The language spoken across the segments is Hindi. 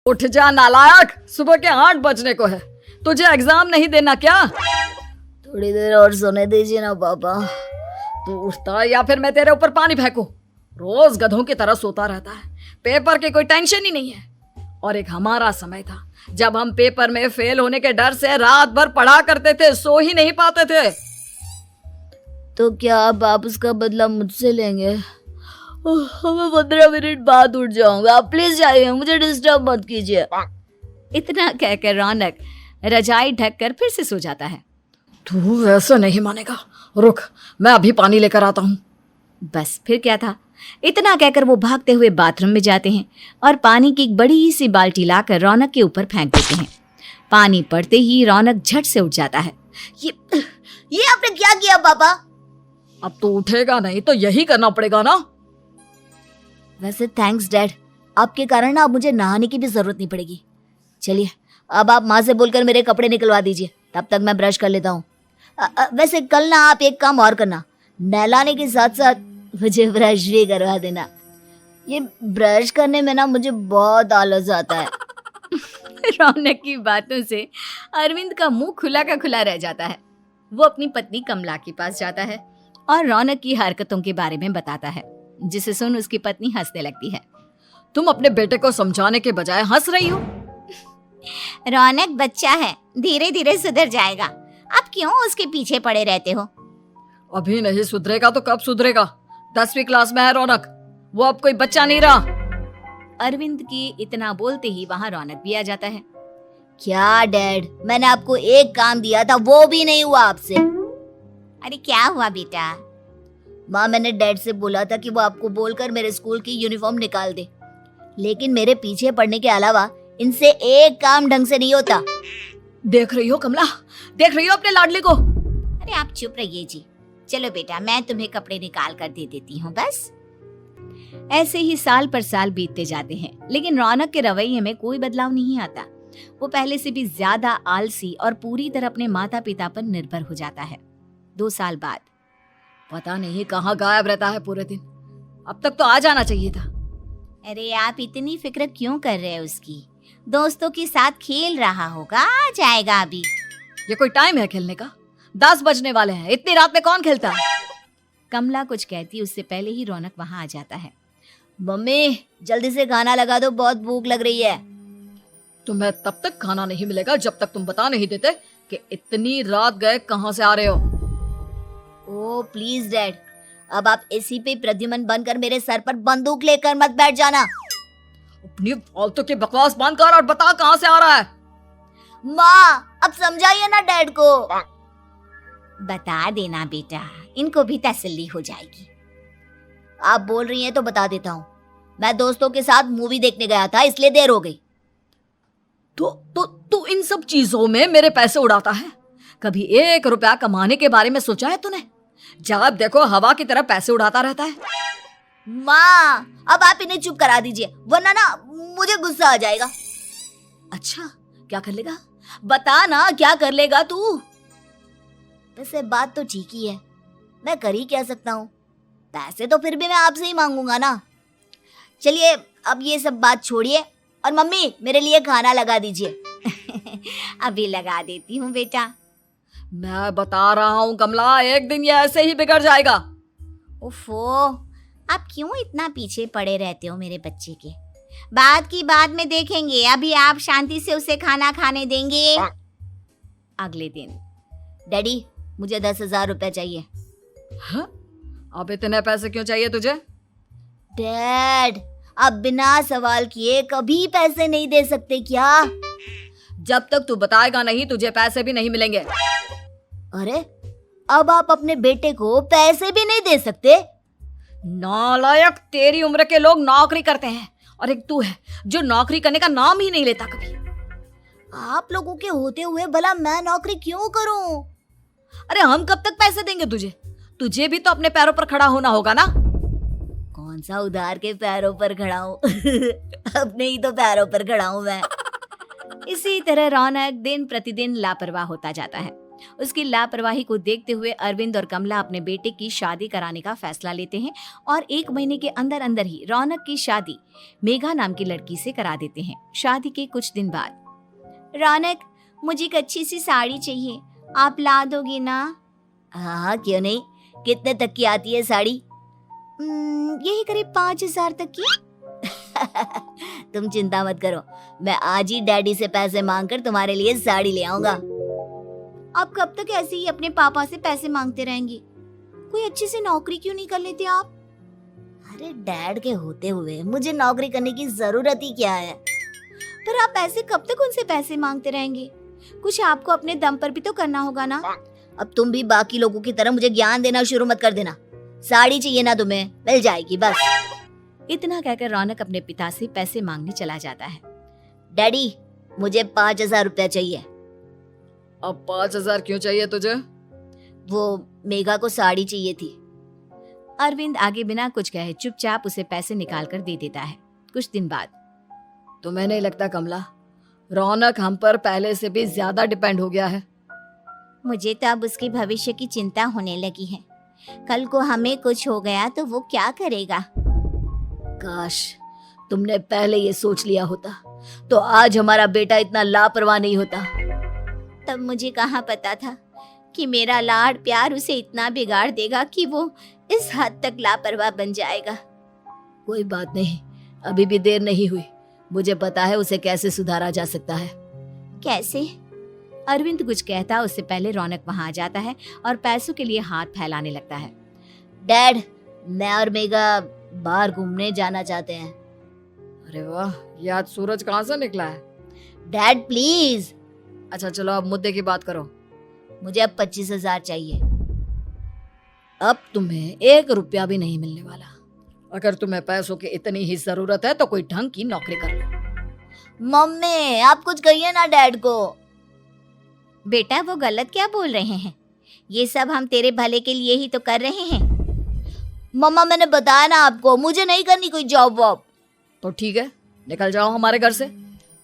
उठ जा नालायक, सुबह के 8 बजने को है। तुझे एग्जाम नहीं देना क्या? थोड़ी देर और सोने दीजिए ना पापा। तू उठता या फिर मैं तेरे ऊपर पानी फेंकूं? रोज गधों की तरह सोता रहता है, पेपर की कोई टेंशन ही नहीं है। और एक हमारा समय था जब हम पेपर में फेल होने के डर से रात भर पढ़ा करते थे, सो ही नहीं पाते थे। तो क्या अब आप उसका बदला मुझसे लेंगे? मैं 15 मिनट बाद उठ जाऊंगा, आप प्लीज जाइए, मुझे डिस्टर्ब मत कीजिए। इतना कहकर रौनक रजाई ढककर फिर से सो जाता है। तू वैसे नहीं मानेगा, रुक मैं अभी पानी लेकर आता हूँ। बस फिर क्या था, इतना कहकर वो भागते हुए बाथरूम में जाते हैं और पानी की एक बड़ी सी बाल्टी लाकर रौनक के ऊपर फेंक देते हैं। पानी पड़ते ही रौनक झट से उठ जाता है। ये आपने क्या किया पापा? अब तो उठेगा नहीं तो यही करना पड़ेगा ना। वैसे थैंक्स डैड, आपके कारण ना अब मुझे नहाने की भी जरूरत नहीं पड़ेगी। चलिए अब आप माँ से बोलकर मेरे कपड़े निकलवा दीजिए, तब तक मैं ब्रश कर लेता हूँ। वैसे कल ना आप एक काम और करना, नहलाने के साथ साथ मुझे ब्रश भी करवा देना। ये ब्रश करने में ना मुझे बहुत आलस आता है। रौनक की बातों से अरविंद का मुंह खुला का खुला रह जाता है। वो अपनी पत्नी कमला के पास जाता है और रौनक की हरकतों के बारे में बताता है, जिसे सुन उसकी पत्नी हंसने लगती है। तुम अपने बेटे को समझाने के बजाय हंस रही हो। रौनक बच्चा है, धीरे धीरे सुधर जाएगा, आप क्यों उसके पीछे पड़े रहते हो? अभी नहीं सुधरेगा तो कब सुधरेगा? 10वीं क्लास में है रौनक, वो अब कोई बच्चा नहीं रहा। अरविंद की इतना बोलते ही वहाँ रौनक भी आ जाता है। क्या डैड, मैंने आपको एक काम दिया था, वो भी नहीं हुआ आपसे। अरे क्या हुआ बेटा? माँ, मैंने डैड से बोला था कि वो आपको बोलकर मेरे स्कूल की यूनिफॉर्म निकाल दे, लेकिन मेरे पीछे पड़ने के अलावा इनसे एक काम ढंग से नहीं होता। देख रही हो कमला, देख रही हो अपने लाडले को? अरे आप चुप रहिए जी। चलो बेटा, मैं तुम्हें कपड़े निकाल कर दे देती हूँ बस। ऐसे ही साल पर साल बीतते जाते हैं, लेकिन रौनक के रवैये में कोई बदलाव नहीं आता। वो पहले से भी ज्यादा आलसी और पूरी तरह अपने माता पिता पर निर्भर हो जाता है। 2 साल बाद पता नहीं कहाँ गायब रहता है पूरे दिन, अब तक तो आ जाना चाहिए था। अरे आप इतनी फिक्र क्यों कर रहे हैं उसकी? दोस्तों के साथ खेल रहा होगा, आ जाएगा अभी। ये कोई टाइम है खेलने का? 10 बजने वाले हैं, इतनी रात में कौन खेलता है? कमला कुछ कहती उससे पहले ही रौनक वहाँ आ जाता है। मम्मी जल्दी से खाना लगा दो, बहुत भूख लग रही है। तुम्हें तब तक खाना नहीं मिलेगा जब तक तुम बता नहीं देते कि इतनी रात गए कहाँ से आ रहे हो। ओ प्लीज डैड, अब आप एसी पे प्रद्युमन बनकर मेरे सर पर बंदूक लेकर मत बैठ जाना। अपनी फालतू की बकवास बंद कर और बता कहाँ से आ रहा है। माँ अब समझाइए ना डैड को। बता देना बेटा, इनको भी तसल्ली हो जाएगी। आप बोल रही हैं तो बता देता हूँ, मैं दोस्तों के साथ मूवी देखने गया था, इसलिए देर हो गई। तो इन सब चीजों में मेरे पैसे उड़ाता है? कभी 1 रुपया कमाने के बारे में सोचा है तूने? जब देखो हवा की तरह पैसे उड़ाता रहता है। माँ अब आप इन्हें चुप करा दीजिए, वरना ना मुझे गुस्सा आ जाएगा। अच्छा क्या कर लेगा? बता ना, क्या कर लेगा तू? वैसे बात तो ठीक ही है, मैं कर ही क्या सकता हूँ, पैसे तो फिर भी मैं आपसे ही मांगूंगा ना। चलिए अब ये सब बात छोड़िए और मम्मी मेरे लिए खाना लगा दीजिए। अभी लगा देती हूँ बेटा। मैं बता रहा हूँ कमला, एक दिन ये ऐसे ही बिगड़ जाएगा। ओफो, आप क्यों इतना पीछे पड़े रहते हो मेरे बच्चे के? बात की बाद में देखेंगे, अभी आप शांति से उसे खाना खाने देंगे। अगले दिन डैडी मुझे 10,000 रुपए चाहिए। हाँ? अब इतने पैसे क्यों चाहिए तुझे? डैड आप बिना सवाल किए कभी पैसे नहीं दे सकते क्या? जब तक तू बताएगा नहीं तुझे पैसे भी नहीं मिलेंगे। अरे अब आप अपने बेटे को पैसे भी नहीं दे सकते? नालायक, तेरी उम्र के लोग नौकरी करते हैं और एक तू है जो नौकरी करने का नाम ही नहीं लेता कभी। आप लोगों के होते हुए भला मैं नौकरी क्यों करूं? अरे हम कब तक पैसे देंगे तुझे? तुझे भी तो अपने पैरों पर खड़ा होना होगा ना। कौन सा उधार के पैरों पर खड़ा हूँ? अपने ही तो पैरों पर खड़ा हूँ मैं। इसी तरह रौनक दिन प्रतिदिन लापरवाह होता जाता है। उसकी लापरवाही को देखते हुए अरविंद और कमला अपने बेटे की शादी कराने का फैसला लेते हैं और 1 महीने के अंदर अंदर ही रौनक की शादी मेघा नाम की लड़की से करा देते हैं। शादी के कुछ दिन बाद, रौनक, मुझे एक अच्छी सी साड़ी चाहिए, आप ला दोगे ना? हाँ, क्यों नहीं। कितने तक की आती है साड़ी? यही करीब 5,000 तक की। तुम चिंता मत करो, मैं आज ही डैडी से पैसे मांगकर तुम्हारे लिए साड़ी ले आऊंगा। आप कब तक ऐसे ही अपने पापा से पैसे मांगते रहेंगे? कोई अच्छी सी नौकरी क्यों नहीं कर लेते आप? अरे डैड के होते हुए मुझे नौकरी करने की जरूरत ही क्या है? पर आप ऐसे कब तक उनसे पैसे मांगते रहेंगे? कुछ आपको अपने दम पर भी तो करना होगा ना। अब तुम भी बाकी लोगों की तरह मुझे ज्ञान देना शुरू मत कर देना। साड़ी चाहिए ना तुम्हें, मिल जाएगी बस। इतना कहकर रौनक अपने पिता से पैसे मांगने चला जाता है। डैडी, मुझे 5,000 रुपया चाहिए। अब 5,000 क्यों चाहिए तुझे? वो मेघा को साड़ी चाहिए थी। अरविंद आगे बिना कुछ कहे चुपचाप उसे पैसे निकाल कर दे देता है। कुछ दिन बाद, तुम्हें नहीं लगता कमला, रौनक हम पर पहले से भी ज्यादा डिपेंड हो गया है? मुझे तो अब उसके भविष्य की चिंता होने लगी है। कल को हमें कुछ हो गया तो वो क्या करेगा? काश तुमने पहले ये सोच लिया होता तो आज हमारा बेटा इतना लापरवाह नहीं होता। तब मुझे कहाँ पता था कि मेरा लाड़ प्यार उसे इतना बिगाड़ देगा कि वो इस हद तक लापरवाह बन जाएगा। कोई बात नहीं, अभी भी देर नहीं हुई। मुझे पता है उसे कैसे सुधारा जा सकता है। कैसे? अरविंद कुछ कहता उससे पहले रौनक वहां आ जाता है और पैसों के लिए हाथ फैलाने लगता है। डैड, मैं और मेघा बाहर घूमने जाना चाहते हैं। अरे वाह, ये आज सूरज कहाँ से निकला है? Dad please. अच्छा चलो अब मुद्दे की बात करो। मुझे अब 25,000 चाहिए। अब तुम्हें 1 रुपया भी नहीं मिलने वाला। अगर तुम्हें पैसों की इतनी ही जरूरत है तो कोई ढंग की नौकरी कर लो। मम्मी, आप कुछ कहिए ना डैड को। बेटा, वो गलत क्या बोल रहे हैं? ये सब हम तेरे भले के लिए ही तो कर रहे हैं। मम्मा, मैंने बताया ना आपको, मुझे नहीं करनी कोई जॉब वॉब। तो ठीक है, निकल जाओ हमारे घर से।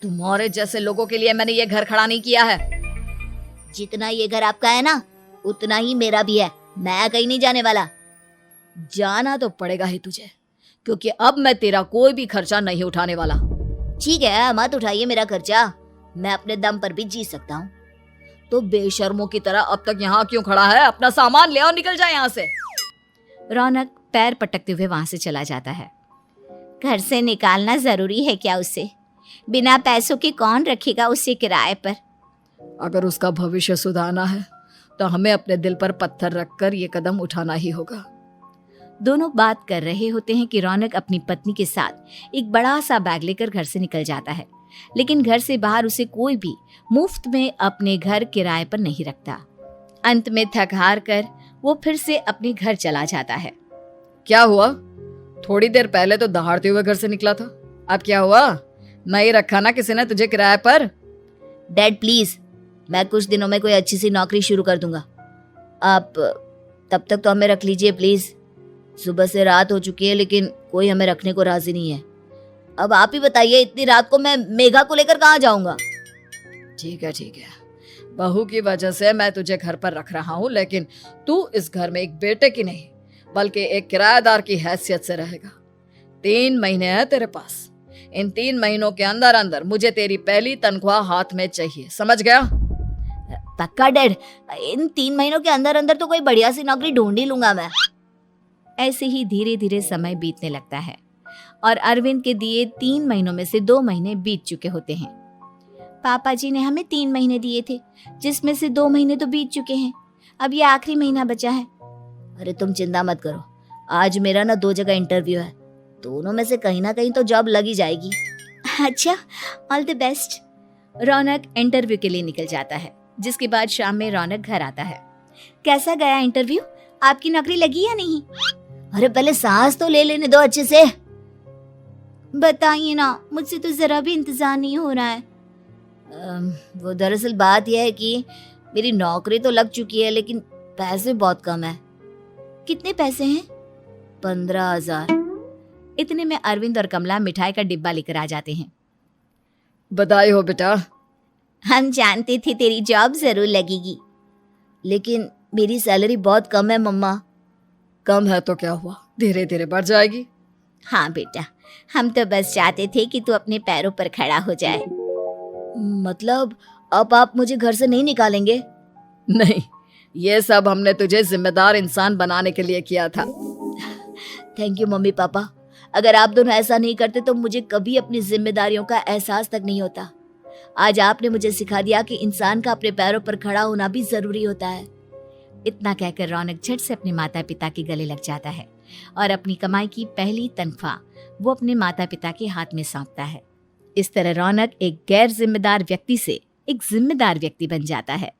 तुम्हारे जैसे लोगों के लिए मैंने ये घर खड़ा नहीं किया है। जितना ये घर आपका है ना, उतना ही मेरा भी है। मैं कहीं नहीं जाने वाला। जाना तो पड़ेगा ही तुझे, क्योंकि अब मैं तेरा कोई भी खर्चा नहीं उठाने वाला। ठीक है, मत उठाइए मेरा खर्चा, मैं अपने दम पर भी जी सकता हूँ। तो बेशर्मों की तरह अब तक यहाँ क्यों खड़ा है? अपना सामान ले और निकल जाए यहाँ से। रौनक पैर पटकते हुए वहां से चला जाता है। घर से निकालना जरूरी है क्या उसे? बिना पैसों के कौन रखेगा उसे किराए पर? अगर उसका भविष्य सुधारना है तो हमें अपने दिल पर पत्थर रखकर ये कदम उठाना ही होगा। दोनों बात कर रहे होते हैं कि रौनक अपनी पत्नी के साथ एक बड़ा सा बैग लेकर घर से निकल जाता है, लेकिन घर से बाहर उसे कोई भी मुफ्त में अपने घर किराए पर नहीं रखता। अंत में थक हार कर वो फिर से अपने घर चला जाता है। क्या हुआ? थोड़ी देर पहले तो दहाड़ते हुए घर से निकला था, अब क्या हुआ? नहीं रखा ना किसी ने तुझे किराए पर? डैड प्लीज, मैं कुछ दिनों में कोई अच्छी सी नौकरी शुरू कर दूंगा। आप तब तक तो हमें रख लीजिए प्लीज। सुबह से रात हो चुकी है लेकिन कोई हमें रखने को राजी नहीं है। अब आप ही बताइए, इतनी रात को मैं मेघा को लेकर कहाँ जाऊंगा? ठीक है, बहू की वजह से मैं तुझे घर पर रख रहा हूँ, लेकिन तू इस घर में एक बेटे की नहीं बल्कि एक किराएदार की हैसियत से रहेगा। 3 महीने है तेरे पास। इन 3 महीनों के अंदर अंदर मुझे तेरी पहली तनख्वाह हाथ में चाहिए, समझ गया? पक्का डैड, इन 3 महीनों के अंदर अंदर तो कोई बढ़िया सी नौकरी ढूंढ ही लूंगा मैं। ऐसे ही धीरे धीरे समय बीतने लगता है और अरविंद के दिए 3 महीनों में से 2 महीने बीत चुके होते हैं। पापा जी ने हमें 3 महीने दिए थे, जिसमें से 2 महीने तो बीत चुके हैं। अब ये आखिरी महीना बचा है। अरे तुम चिंता मत करो, आज मेरा ना 2 जगह इंटरव्यू है, दोनों में से कहीं ना कहीं तो जॉब लग ही जाएगी। अच्छा, all the best. Raunak interview के लिए निकल जाता है, जिसके बाद शाम में रौनक घर आता है। कैसा गया इंटरव्यू? आपकी नौकरी लगी या नहीं? अरे पहले सांस तो ले लेने दो अच्छे से। बताइए ना, मुझसे तो जरा भी इंतजार नहीं हो रहा है। वो दरअसल बात यह है कि मेरी नौकरी तो लग चुकी है लेकिन पैसे बहुत कम है। कितने पैसे हैं? 15,000। इतने में अरविंद और कमला मिठाई का डिब्बा लेकर आ जाते हैं। बधाई हो बेटा। हम जानते थे तेरी जॉब जरूर लगेगी। लेकिन मेरी सैलरी बहुत कम है मम्मा। कम है तो क्या हुआ, धीरे धीरे बढ़ जाएगी। हाँ बेटा, हम तो बस चाहते थे कि तू अपने पैरों पर खड़ा हो जाए। मतलब अब आप मुझे घर से नहीं निकालेंगे? नहीं, ये सब हमने तुझे जिम्मेदार इंसान बनाने के लिए किया था। Thank you mummy papa. अगर आप दोनों ऐसा नहीं करते तो मुझे कभी अपनी जिम्मेदारियों का एहसास तक नहीं होता। आज आपने मुझे सिखा दिया कि इंसान का अपने पैरों पर खड़ा होना भी जरूरी होता है। इतना कहकर रौनक झट से अपने माता पिता के गले लग जाता है और अपनी कमाई की पहली तनख्वाह वो अपने माता पिता के हाथ में सौंपता है। इस तरह रौनक एक गैर जिम्मेदार व्यक्ति से एक जिम्मेदार व्यक्ति बन जाता है।